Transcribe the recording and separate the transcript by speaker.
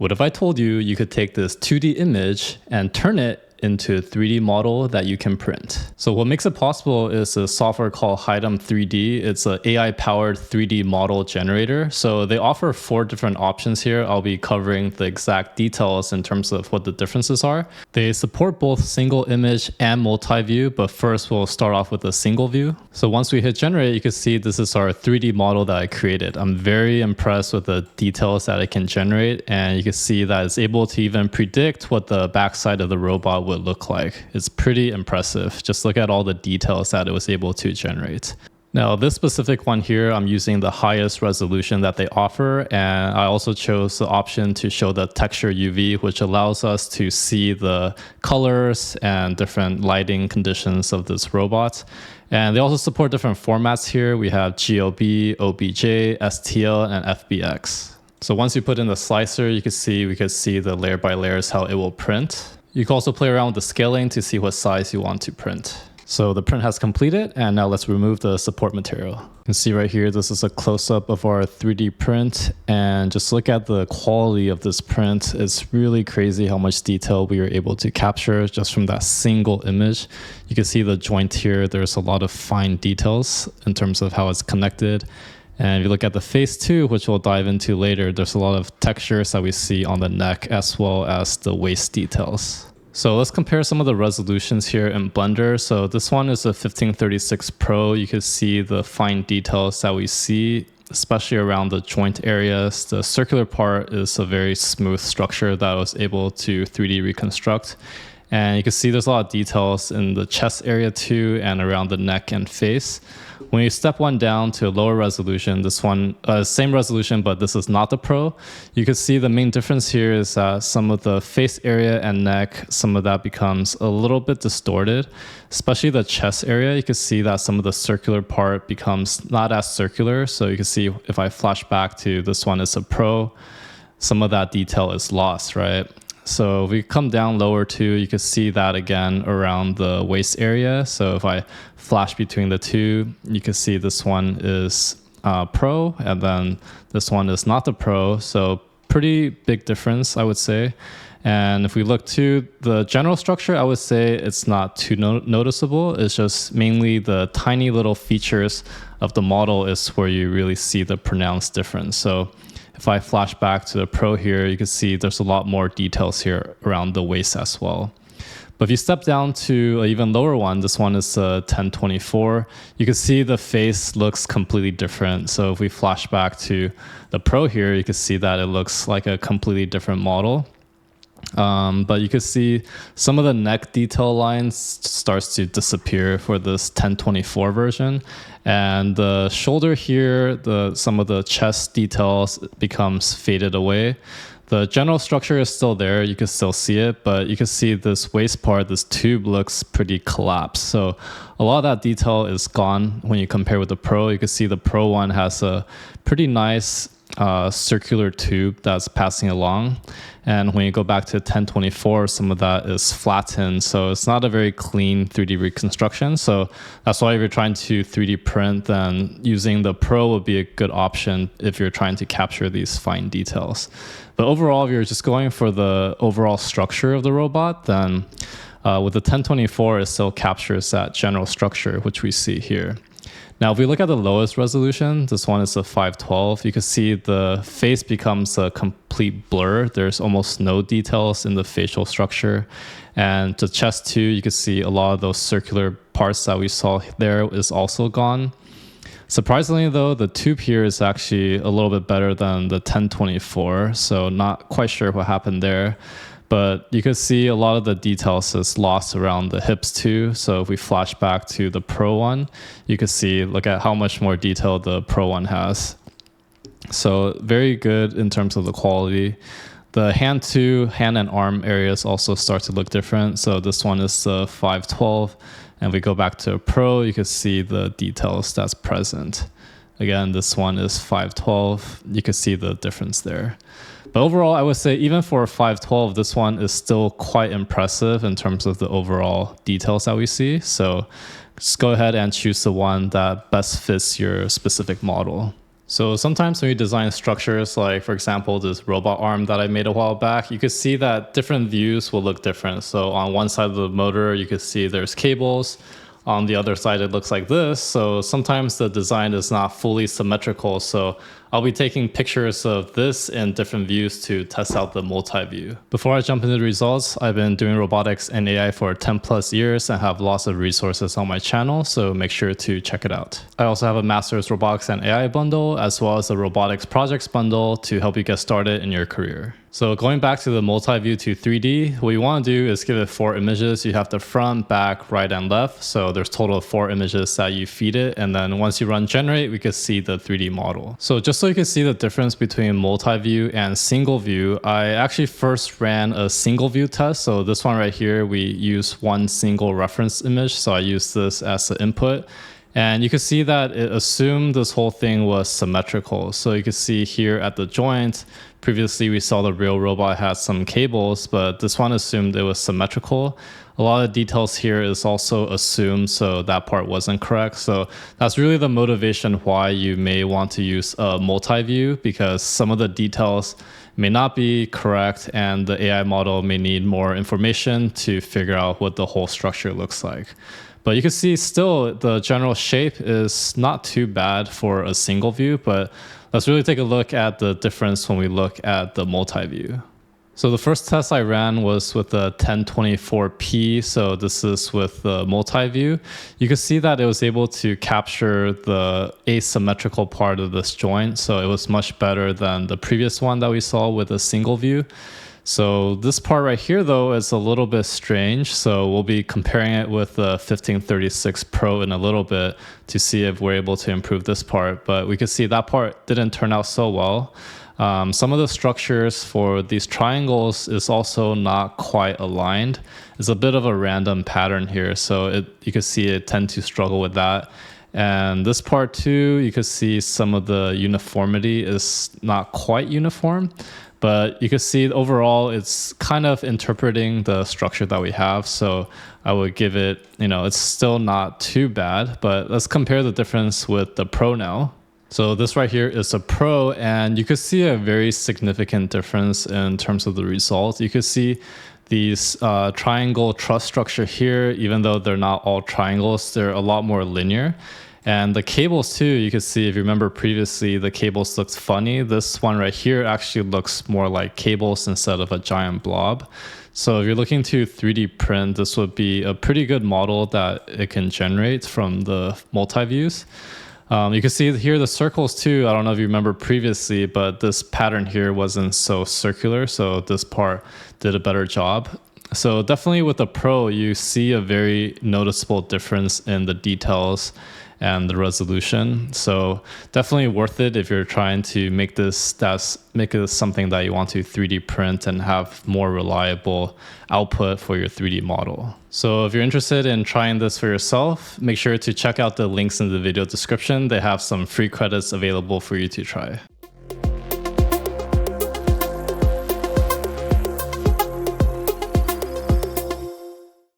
Speaker 1: What if I told you you could take this 2D image and turn it into a 3D model that you can print? So what makes it possible is a software called Hitem3D. It's an AI-powered 3D model generator. So they offer 4 different options here. I'll be covering the exact details in terms of what the differences are. They support both single image and multi-view, but first we'll start off with a single view. So once we hit generate, you can see this is our 3D model that I created. I'm very impressed with the details that it can generate, and you can see that it's able to even predict what the backside of the robot would look like. It's pretty impressive. Just look at all the details that it was able to generate. Now, this specific one here, I'm using the highest resolution that they offer, and I also chose the option to show the texture UV, which allows us to see the colors and different lighting conditions of this robot. And they also support different formats here. We have GLB, OBJ, STL, and FBX. So once you put in the slicer, we could see the layer by layers how it will print. You can also play around with the scaling to see what size you want to print. So the print has completed, and now let's remove the support material. You can see right here, this is a close-up of our 3D print, and just look at the quality of this print. It's really crazy how much detail we were able to capture just from that single image. You can see the joint here. There's a lot of fine details in terms of how it's connected. And if you look at the face too, which we'll dive into later, there's a lot of textures that we see on the neck as well as the waist details. So let's compare some of the resolutions here in Blender. So this one is a 1536 Pro. You can see the fine details that we see, especially around the joint areas. The circular part is a very smooth structure that I was able to 3D reconstruct. And you can see there's a lot of details in the chest area too, and around the neck and face. When you step one down to a lower resolution, this one, same resolution, but this is not the Pro, you can see the main difference here is that some of the face area and neck, some of that becomes a little bit distorted, especially the chest area. You can see that some of the circular part becomes not as circular. So you can see if I flash back to this one is a Pro, some of that detail is lost, right? So if we come down lower too, you can see that again around the waist area. So if I flash between the two, you can see this one is Pro, and then this one is not the Pro. So pretty big difference, I would say. And if we look to the general structure, I would say it's not too noticeable. It's just mainly the tiny little features of the model is where you really see the pronounced difference. So if I flash back to the Pro here, you can see there's a lot more details here around the waist as well. But if you step down to an even lower one, this one is a 1024, you can see the face looks completely different. So if we flash back to the Pro here, you can see that it looks like a completely different model. But you can see some of the neck detail lines starts to disappear for this 1024 version. And the shoulder here, some of the chest details becomes faded away. The general structure is still there. You can still see it, but you can see this waist part, this tube looks pretty collapsed. So a lot of that detail is gone when you compare with the Pro. You can see the Pro one has a pretty nice circular tube that's passing along. And when you go back to 1024, some of that is flattened. So it's not a very clean 3D reconstruction. So that's why if you're trying to 3D print, then using the Pro would be a good option if you're trying to capture these fine details. But overall, if you're just going for the overall structure of the robot, then with the 1024, it still captures that general structure, which we see here. Now, if we look at the lowest resolution, this one is a 512, you can see the face becomes a complete blur. There's almost no details in the facial structure. And the chest too, you can see a lot of those circular parts that we saw there is also gone. Surprisingly though, the tube here is actually a little bit better than the 1024, so not quite sure what happened there. But you can see a lot of the details is lost around the hips too. So if we flash back to the Pro one, you can see, look at how much more detail the Pro one has. So very good in terms of the quality. The hand and arm areas also start to look different. So this one is the 512. And we go back to a Pro, you can see the details that's present. Again, this one is 512. You can see the difference there. But overall, I would say even for a 512, this one is still quite impressive in terms of the overall details that we see. So just go ahead and choose the one that best fits your specific model. So sometimes when you design structures, like for example, this robot arm that I made a while back, you could see that different views will look different. So on one side of the motor, you could see there's cables. On the other side, it looks like this. So sometimes the design is not fully symmetrical. So I'll be taking pictures of this in different views to test out the multi-view. Before I jump into the results, I've been doing robotics and AI for 10 plus years and have lots of resources on my channel, so make sure to check it out. I also have a Master's Robotics and AI bundle, as well as a Robotics Projects bundle to help you get started in your career. So going back to the multi-view to 3D, what you want to do is give it 4 images. You have the front, back, right, and left. So there's total of 4 images that you feed it. And then once you run generate, we can see the 3D model. So just so you can see the difference between multi-view and single view, I actually first ran a single view test. So this one right here, we use one single reference image. So I use this as the input. And you can see that it assumed this whole thing was symmetrical. So you can see here at the joint, previously we saw the real robot had some cables, but this one assumed it was symmetrical. A lot of details here is also assumed, so that part wasn't correct. So that's really the motivation why you may want to use a multi-view, because some of the details may not be correct and the AI model may need more information to figure out what the whole structure looks like. But you can see still the general shape is not too bad for a single view, but let's really take a look at the difference when we look at the multi-view. So the first test I ran was with the 1024p. So this is with the multi-view. You can see that it was able to capture the asymmetrical part of this joint. So it was much better than the previous one that we saw with a single view. So this part right here, though, is a little bit strange. So we'll be comparing it with the 1536 Pro in a little bit to see if we're able to improve this part. But we could see that part didn't turn out so well. Some of the structures for these triangles is also not quite aligned. It's a bit of a random pattern here. So you can see it tend to struggle with that. And this part too, you can see some of the uniformity is not quite uniform. But you can see overall, it's kind of interpreting the structure that we have. So I would give it, it's still not too bad, but let's compare the difference with the Pro now. So this right here is a Pro, and you can see a very significant difference in terms of the results. You can see these triangle truss structure here, even though they're not all triangles, they're a lot more linear. And the cables too, you can see if you remember previously, the cables looked funny. This one right here actually looks more like cables instead of a giant blob. So if you're looking to 3D print, this would be a pretty good model that it can generate from the multi-views. You can see here the circles too. I don't know if you remember previously, but this pattern here wasn't so circular. So this part did a better job. So definitely with the Pro, you see a very noticeable difference in the details and the resolution. So definitely worth it if you're trying to make this something that you want to 3D print and have more reliable output for your 3D model. So if you're interested in trying this for yourself, make sure to check out the links in the video description. They have some free credits available for you to try.